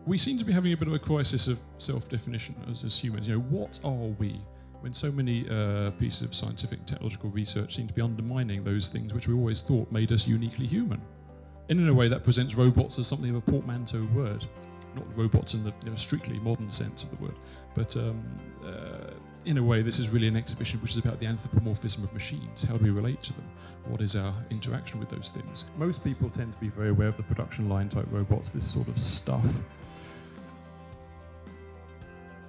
We seem to be having a bit of a crisis of self-definition as humans. What are we? When so many pieces of scientific and technological research seem to be undermining those things which we always thought made us uniquely human. And in a way that presents robots as something of a portmanteau word. Not robots in the strictly modern sense of the word, but in a way this is really an exhibition which is about the anthropomorphism of machines. How do we relate to them? What is our interaction with those things? Most people tend to be very aware of the production line type robots, this sort of stuff.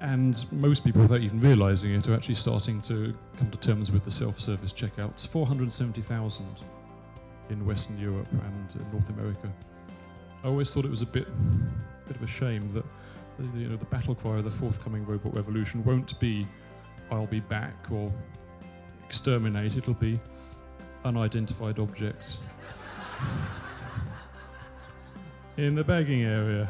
And most people, without even realising it, are actually starting to come to terms with the self-service checkouts. 470,000 in Western Europe and North America. I always thought it was a bit of a shame that the battle cry of the forthcoming robot revolution won't be "I'll be back" or "exterminate." It'll be "unidentified objects" in the bagging area.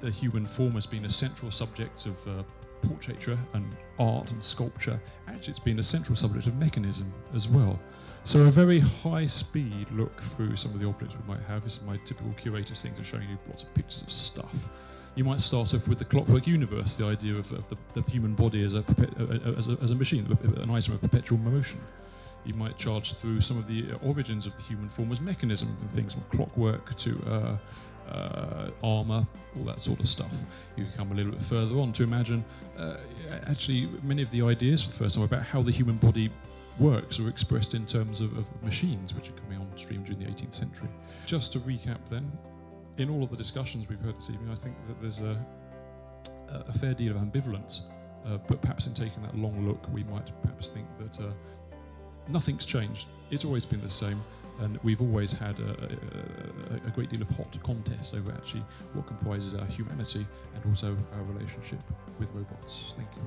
The human form has been a central subject of portraiture and art and sculpture. Actually, it's been a central subject of mechanism as well. So a very high-speed look through some of the objects we might have. This is my typical curator's things of showing you lots of pictures of stuff. You might start off with the clockwork universe, the idea of the human body as a machine, an item of perpetual motion. You might charge through some of the origins of the human form as mechanism, things from clockwork to armour, all that sort of stuff. You can come a little bit further on to imagine actually many of the ideas for the first time about how the human body works are expressed in terms of machines, which are coming on stream during the 18th century. Just to recap then, in all of the discussions we've heard this evening, I think that there's a fair deal of ambivalence, but perhaps in taking that long look we might perhaps think that nothing's changed. It's always been the same, and we've always had a great deal of hot contest over actually what comprises our humanity and also our relationship with robots. Thank you.